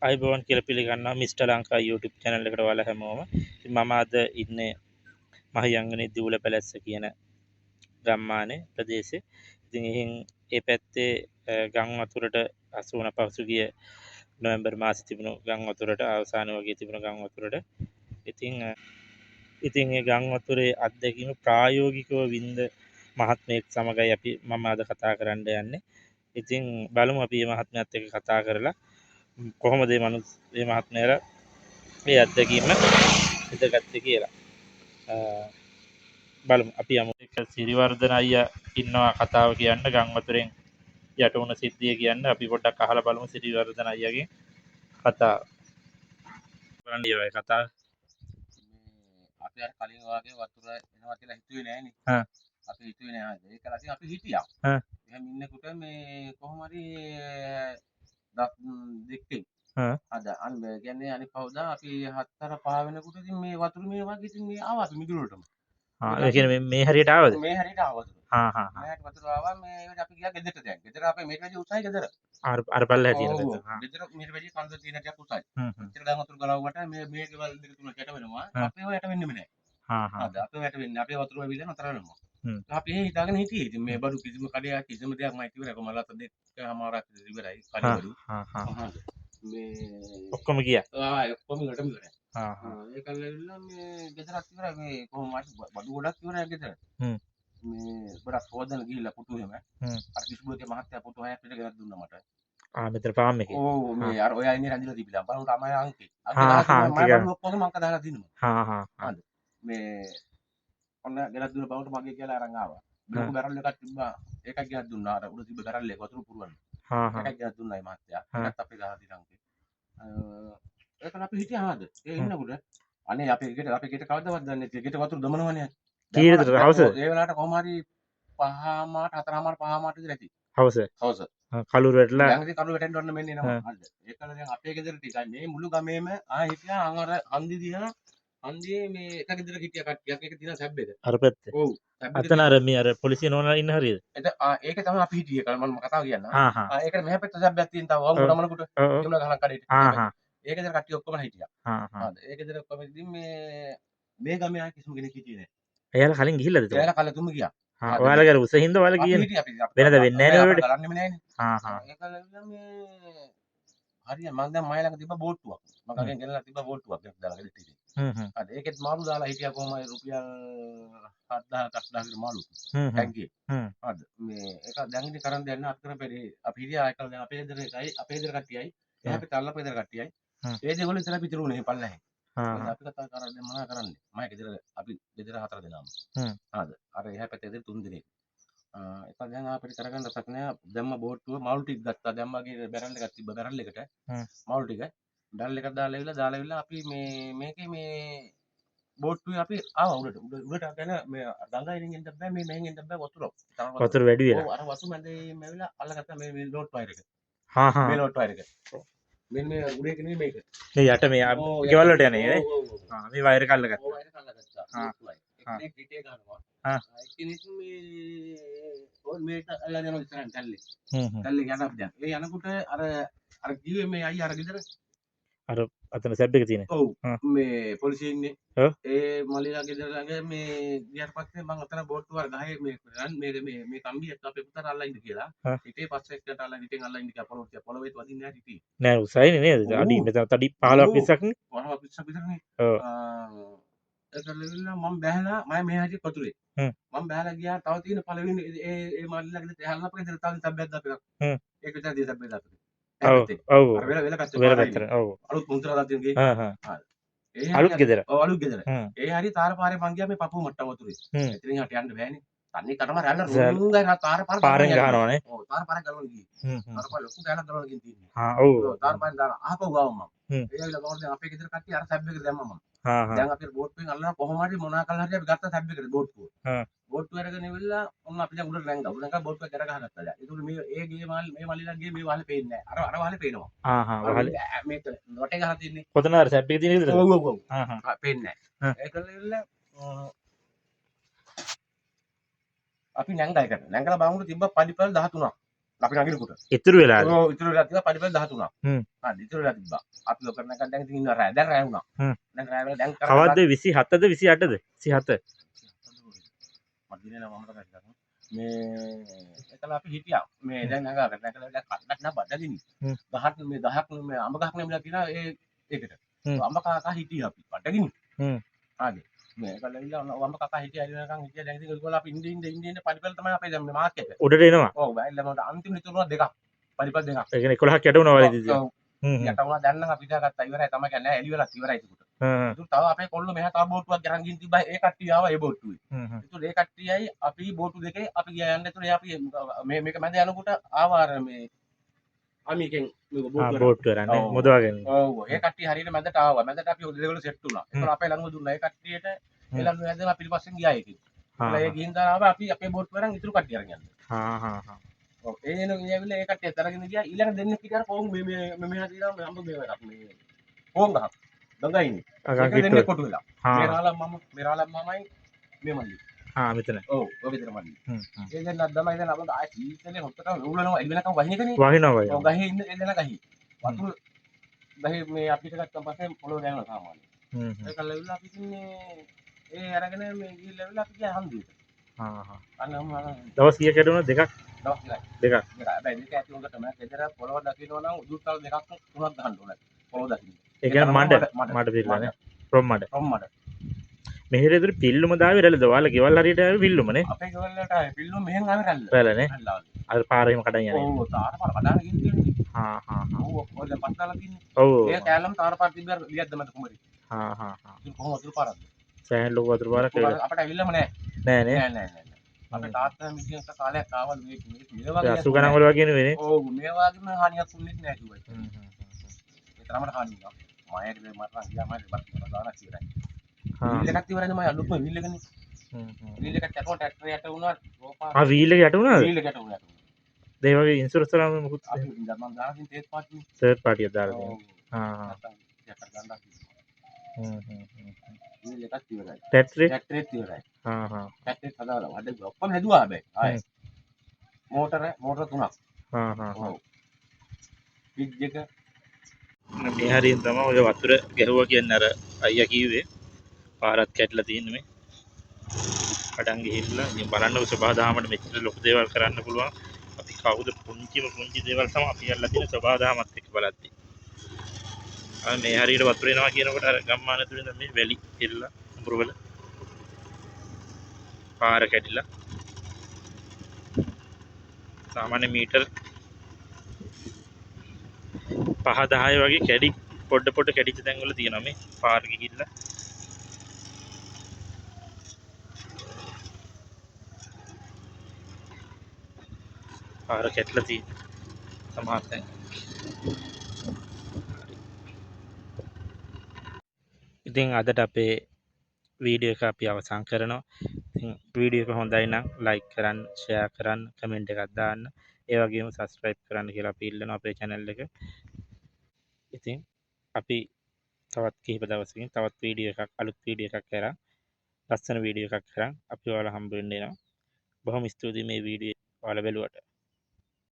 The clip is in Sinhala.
අයිබෝන් කියලා පිළිගන්නවා මිස්ටර් ලංකා YouTube channel එකට ඔයාලා හැමෝම. ඉතින් මම අද ඉන්නේ මහියංගනේ දිවුල පැලැස්ස කියන ගම්මානේ ප්‍රදේශේ. ඉතින් එහෙන් ඒ පැත්තේ ගම් වතුරට අසු වුණ පසුගිය නොවැම්බර් මාසෙ තිබුණු ගම් වතුරට අවසාන වගේ තිබුණු ගම් වතුරට ඉතින් ඒ ගම් වතුරේ අත්දැකීම ප්‍රායෝගිකව වින්ද මහත්මයෙක් සමගයි අපි මම අද කතා කරන්න යන්නේ. ඉතින් බලමු අපි මේ මහත්මයාත් එක්ක කතා කරලා කොහොමද මේ මහත්මයාලා මේ අත්දැකීම ඉදගත්තේ කියලා. බලමු අපි යමු. එක සිරිවර්ධන අයියා ඉන්නවා කතාව කියන්න ගම් වතුරෙන් යට වුණ සිද්ධිය කියන්න. අපි පොඩ්ඩක් අහලා බලමු සිරිවර්ධන අයියාගෙන් කතාව. බලන්න ඊයේ කතාව. අපි අර කලින් වාගේ වතුර එනවා කියලා හිතුවේ නෑනේ. අපි හිතුවේ නෑ. ඒක ලසින් අපි හිටියා. එහෙනම් ඉන්නකොට මේ කොහොම හරි දෙකකින් අද අන්න කියන්නේ අනිත් කවුදා අපි 4 5 වෙනකොට ඉතින් මේ වතුර මේ වගේ ඉතින් මේ ආවා අපි මිදුලටම. ඒ කියන්නේ මේ හරියට ආවද? මේ හරියට ආවා වතුර. මේකට වතුර ආවා මේ අපි ගියා ගෙදරට දැන්. ගෙදර අපේ මේට වැඩි උසයි ගෙදර. අර පල්ලෙහා තියෙන ගෙදර. ගෙදර මේට වැඩි කන්ද තියෙන ටිකක් උසයි. ඉතින් දැන් වතුර ගලවුවට මේ ගෙවල් දෙක තුනක් යට වෙනවා. අපේ යට වෙන්නෙම නෑ. අද අපේ යට වෙන්නේ අපේ වතුර වෙවිලා නතර වෙනවා. අපි හිතාගෙන හිටියේ ඉතින් මේ බඩු කිසිම කඩයක් කිසිම දෙයක් මම ඉතිවරයි කොමලත් දෙකමාරක් ඉවරයි කඩවලු. මේ ඔක්කොම ගියා. ඔක්කොම ඉවරටම ඉවරයි. ඒකල්ල ඇවිල්ලා මේ ගෙදරත් ඉවරයි මේ කොහොම හරි බඩු ගොඩක් ඉවරයි ගෙදර. මේ ගොඩක් හොදන ගිහිල්ලා පුතු එහෙම. අර කිස්බුගේ මහත්තයා පුතු හයක් පිට ගෙනත් දුන්නා මට. මෙතන ෆාම් එකේ. ඔව් මේ අර ඔය අයිනේ රැඳිලා තිබිලා බලන්න තමයි අංකේ. අංකේ මම ඔක්කොම මංක දාලා දිනුවා. හරි. මේ ඔන්න ගෙනත් දුන්න බවට මගේ කියලා අරන් ආවා. බිලු බැරල් එකක් තිබ්බා. ඒකක් ගෙනත් දුන්නා. අර උඩ තිබ්බ බැරල් එක වතුර පුරවන්න. ඒකක් ගෙනත් දුන්නා මේ මහත්තයා. ඒකත් අපේ ගහලා දින අංකේ. ඒක අපි හිටියා ආද? ඒ ඉන්නකොට අනේ අපේ ගෙට කවදාවත් දන්නේ නැති ගෙට වතුර දමනවනේ. කීයද හවස? ඒ වෙලාවට කොහොම හරි 5මාට 4මාට 5මාට විතර ඇති. හවස. කලුර වැටලා දැන් ඉතින් කලුර වැටෙන්න ඔන්න මෙන්න එනවා. හරිද? ඒකල දැන් අපේ ගෙදර ටිකයි මේ මුළු ගමේම හිටියා අර හන්දි දිහා හන්දියේ මේ එක ගෙදර හිටියා කට්ටියක් ඒක තියෙන සැබ්බෙද. අර පැත්තේ. ඔව්. අතන අර මේ අර පොලිසිය නෝනලා ඉන්න හරියද? ඒක තමයි අපි හිටියේ කල මම කතාව කියන්න. ඒකට මෙහා පැත්ත සැබ්බයක් තියෙන තව වම් ගමනකට ඒගොල්ලෝ ගහන කඩේට. ඒක ගෙදර කට්ටිය ඔක්කොම හිටියා. හරිද? ඒක ගෙදර ඔක්කොම ඉතින් මේ ගමේ ආ කිසිම කෙනෙක් හිටියේ නෑ. එයාලා කලින් ගිහිල්ලාද? එයාලා කලින් ගියා. ඔයාලගේ අර උස හින්දා ඔයාලා ගියනේ. වෙනද වෙන්නේ නැහැ නේ ඔයාලට. කරන්නෙම නෑනේ. ඒකල මේ හරිය මම දැන් මයි ළඟ තිබ්බ බෝට්ටුවක්. මම ගගෙන් ගෙනලා තිබ්බ බෝට්ටුවක් ගෙත් දාලා ගෙදරට ඉතින්. හරි ඒකෙත් මාළු දාලා හිටියා කොහමයි රුපියල් 7000ක් 8000 කට මාළු. ටැංකියේ. හරිද මේ ඒක දැන් ඉතින් කරන් දෙන්න අත් කරන් පෙරේ අපි හිටියා ඒකල දැන් අපේ ගෙදර එකයි අපේ ගෙදර කට්ටියයි එහා පැත්තේ අල්ලපු ගෙදර කට්ටියයි. ඒ දෙගොල්ලෝ ඉතලා පිටරුනේ පල්ලෙහාන්. අපි කතා කරන්නේ දැන් මොනවා කරන්නේ? මම ගෙදර අපි ගෙදර 4 දෙනාම. හරිද අර එහා පැත්තේ ගෙදර 3 දෙනෙක්. එක දැන් අපිට කරගන්න රසක් නෑ දැම්ම බෝට්ටුව මාළු ටික ගත්තා දැම්මගේ බැරල් එකක් තිබ්බ බැරල් එකට මාළු ටික බැරල් එකට දාලා ඇවිල්ලා අපි මේකේ මේ බෝට්ටුවේ අපි ආවා උඩට ගැන මේ ගංගාවෙන් එන්න බෑ මේ මෙහෙන් එන්න බෑ වතුර වැඩි වෙලා අර වසු මැදේ ඇවිල්ලා අල්ලගත්තා මේ ලෝඩ් වයර් එක හා මේ ලෝඩ් වයර් එක මෙන්න මේ උඩේ කෙනේ මේක මේ යට මේ ගෙවල් වලට යන්නේ නේ මේ වයර් එක අල්ලගත්තා වයර් එක අල්ලගත්තා එකනේ ඩිටේ ගන්නවා එක්කෙනෙක් මේ ඕන් මේක අල්ලගෙන යනවා ඉස්සරහින් තල්ලේ යනවා දැන් ඒ යනකොට අර කිව්වේ මේ අයියා අර ගෙදර අර අතන සැබ් එක තියෙන ඔව් මේ පොලිසිය ඉන්නේ ඒ මල්ලිලා ගෙදර ළඟ මේ ගියාට පස්සේ මම අතන බෝට්ටුව අර ගහේ මේ කම්බියත් අපේ පුතාට අල්ලලා ඉන්න කියලා හිතේ පස්සේ එක්කට අල්ලලා හිතෙන් අල්ලලා ඉන්න කියලා පොළොවේ වදින්න නැහැ හිතේ නෑ උසයිනේ නේද අඩි මෙතන තඩි 15ක් 20ක් නේ 15ක් 20ක් විතරනේ ඒකලෙවිලා මම බැලලා මම මේ හැටි පතුලේ මම බැලලා ගියා තව තියෙන පළවෙනි ඒ මල්ලිලා ගෙදර ඇහලා අපේ ගෙදර තව සබ්බයක් දාපේ ඒක විතර දී සබ්බයක් දාපේ ඔව් අර වෙල පැත්තේ ඔව් අලුත් මුන්තරා දාතින් ගේ හරි අලුත් ගෙදර ඔව් අලුත් ගෙදර ඒ හරි තාර පාරේ මං ගියා මේ පපුව මට්ට වතුරේ එතනින් හට යන්න බෑනේ තන්නේ කටම රැල්ල රුංගයි නා තාර පාරෙන් ගහනවානේ ඔව් තාර පාරෙන් ගලවන්න ගියේ තාර පාර ලොකු ගෑනක් ගලවන්න ගිහින් තියෙන්නේ ඔව් තාර පාරෙන් දාලා ආපහු ගාවම මම ඒ ඇවිල්ලා ගමන දැන් අපේ ගෙදර කට්ටිය අර සැබ් එකට දැම්මම දැන් අපි බෝට්ටුවෙන් අල්ලලා කොහොම හරි මොනවා කළා හරි අපි ගත්ත සැබ් එකට බෝට්ටුව බෝට්ටුව අරගෙන ඉවිල්ලා ඔන්න අපි දැන් උඩට නැංගා උඩට බෝට්ටුව කර ගහගත්තා දැන් ඒතුළු මේ ඒ ගේ මේ මල්ලිලා ගේ මේ වහලේ පේන්නේ නැහැ අර වහලේ පේනවා වහලේ මේක වටේ ගහලා තින්නේ කොතන අර සැබ් එකේ තියෙන විදිහට ඔව් පේන්නේ නැහැ ඒකල ඉවිල්ලා අපි නැංගා එකට නැංගලා බලමුට තිබ්බ පඩිපල් 13ක් අපි නගිනකොට. ඉතුරු වෙලාද? ඔව් ඉතුරු වෙලා තිබ්බා පඩිපෙළ 13ක්. හ්ම්. හරි ඉතුරු වෙලා තිබ්බා. අපි ඔය කරන එකක් දැන් ඉතින් ඉන්න රෑ. දැන් රෑ වුණා. හ්ම්. දැන් රෑ වෙලා දැන් කවද්ද 27ද 28ද? 27. මට දිනේ නම මතකයි කරන්නේ. මේ එතන අපි හිටියා. මේ දැන් නගාගෙන නැකලා දැන් කන්නක් නා බඩගිනි. හ්ම්. 10ක් මේ 10ක් මේ අඹ ගහක් නෙමෙලා තියෙනවා ඒකට. හ්ම්. අඹ කාකා හිටියා අපි බඩගිනි. හ්ම්. හරි. මේ කල්ලා අඹ කාකා හිටියා එළිනකන් හිටියා දැන් ඉතින් ඒගොල්ලෝ අපි ඉන්න පඩිපෙළ තමයි අපේ දැන් මේ මාකට් එක. උඩට එනවා. ඔව් බැලලා මට අන්තිම ඉතුරුනා දෙකක්. පඩිපෙළ දෙකක්. ඒ කියන්නේ 11ක් යට වුණා වලදී. ඔව්. යට වුණා දැන් නම් අපි දාගත්තා ඉවරයි තමයි කියන්නේ එළි වෙලත් ඉවරයි ඒකට. හ්ම්. ඒක තව අපේ කොල්ලෝ මෙහා තව බෝට්ටුවක් ගරන් ගින් තිබ්බා ඒ කට්ටිය ආවා ඒ බෝට්ටුවේ. හ්ම්. හ්ම්. ඒතකොට ඒ කට්ටියයි අපි බෝට්ටු දෙකේ අපි ගියා යන්න. ඒතකොට අපි මේක මැද යනකොට ආවා අර මේ අමිකෙන් මේ බෝට්ටු කරන්නේ මුදවාගෙන. ඔව් ඒ කට්ටිය හරියට මැදට ආවා. මැදට අපි දෙගොල්ලෝ සෙට් වුණා. ඒතකොට අපේ ළඟම දුන්නා ඒ කට්ටියට ඒ ළඟම වැදලා පිටිපස්සෙන් ගියා ඒකේ. ඒ ගිහින් දානවා අපි අපේ බෝට්ටු වරන් ඉතුරු කට්ටිය අරන් යන්න. හා හා හා. ඔව් ඒ එන ගියාවිල්ලා ඒ කට්ටිය තරගෙන ගියා. ඊළඟ දෙන්නෙක් හිටියා කොහොම මේ මෙහා තියෙනවා මේ අම්බ මේ එකක් මේ කොහොම ගහක්. දඟයිනේ. ඒක දෙන්නෙක් කොටු වෙලා. මෙරාලම් මමයි මේ මල්ලි. මෙතන. ඔව් ඔය විතර මල්ලි. ඒ දෙන්නත් තමයි දැන් අපිට ආයෙ සීතලේ හොත්තට උගලනවා එළි වෙනකම් වහින එකනේ. වහිනවා. ඔව් ගහේ ඉන්න එල්ලන ගහේ. වතුර ගහේ මේ අපිට ගත්තන් පස්සේ පොළොව දැනෙනවා සාමාන්‍යයෙන්. ඒක ලැබිලා අපි ඉන්නේ ඒ අරගෙන මේ ගිහිල්ලා වෙලා අපි ගියා හන්දියට. දවස් කීයක් කැඩුණා? දෙකක්. දෙකක්. හැබැයි දෙක ඇති උන්ට තමයි ගෙදර පොළොව දකින්න නම් උදුත්තල් දෙකක් තුනක් ගහන්න ඕනේ. පොළොව දකින්න. ඒ කියන්නේ මඩ පිළිලානේ. ප්‍රොම් මඩ. මඩ. මෙහෙර ඉදිරි පිල්ලුම දාවේ රැල්ලද? ඔයාලා ගෙවල් හරියට ආවේ පිල්ලුමනේ. අපේ ගෙවල් වලට ආවේ පිල්ලුම මෙහෙන් ආවේ රැල්ල. රැල්ලනේ. අර පාර එහෙම කඩන් යන්නේ. ඔව් තාර පාර කඩාගෙන ගිහින් තියෙන්නේ. හා හා හා. ඔව් ඔය දැන් පස්සාලා තින්නේ. ඔව්. ඒ කැලලම තාර පාර තිබ්බ ලියද්ද මත කුමරි. හා හා හා. ඉතින් කොහොමද වතුර පාරක්ද? සෑහෙන ලොකු වතුර පාරක් ඒක. අපිට ඇවිල්ලාම නෑ. නෑ. අපේ තාත්තා මිදිහට කාලයක් ආවලු මේ වගේ 80 ගණන් වල වගේ නෙවෙයි. ඔව් මේ වගේම හානියක් වුණේ නෑ කිව්වා. ඒ තරමට හානියක්. මයට මට නම් ගියා මට බස් දාලා ඉවරයි. වීල් එකක් ඉවරයිනේ මම අලුත්ම වීල් එකනේ. වීල් එකක් යටම ට්‍රැක්ටර් යට වුණා. වීල් එක යට වුණාද? වීල් එක යට වුණා. ඒ වගේ ඉන්ෂුරන්ස් වල මොකුත් අපි මම දාලා තියෙන තේත් පාටි. තර්ඩ් පාටියක් දාලා තියෙනවා. නැත්තම් යකට ගන්නත්. වීල් එකක් ඉවරයි. ට්‍රැක්ටරේ ඉවරයි. ට්‍රැක්ටරේ හදාලා වඩ ඔක්කොම හැදුවා හැබැයි. ආයේ. මෝටර තුනක්. ඔව්. පිට් එක මේ හරියෙන් තමයි ඔය වතුර ගැහුවා කියන්නේ අර අයියා කිව්වේ. පාරක් කැඩලා තියෙන මේ. කඩන් ගිහිල්ලා ඉතින් බලන්න සබහාදහමට මෙච්චර ලොකු දේවල් කරන්න පුළුවන්. අපි කවුද පුංචි දේවල් තමයි අපි අල්ලලා තියෙන සබහාදහමත් එක්ක බලද්දි. මේ හරියට වතුර එනවා කියනකොට අර ගම්මාන තුලින් මේ වැලි එල්ල උඹුරවල පාර කැඩිලා සාමාන්‍ය මීටර් 5-10 වගේ කැඩි පොඩ කැඩිච්ච තැන් වල තියෙනවා මේ පාර ගිහිල්ලා පාර කැඩලා තියෙන සමහර තැන්. ඉතින් අදට අපේ වීඩියෝ එක අපි අවසන් කරනවා. ඉතින් වීඩියෝ එක හොඳයි නම් ලයික් කරන්න, ෂෙයා කරන්න, කමෙන්ට් එකක් දාන්න. ඒ වගේම සබ්ස්ක්‍රයිබ් කරන්න කියලා අපි ඉල්ලනවා අපේ channel එක. ඉතින් අපි තවත් කිහිප දවසකින් තවත් වීඩියෝ එකක් අලුත් වීඩියෝ එකක් කරන් ලස්සන වීඩියෝ එකක් කරන් අපි ඔයාලා හම්බ වෙන්න එනවා. බොහොම ස්තුතියි මේ වීඩියෝ ඔයාලා බැලුවට.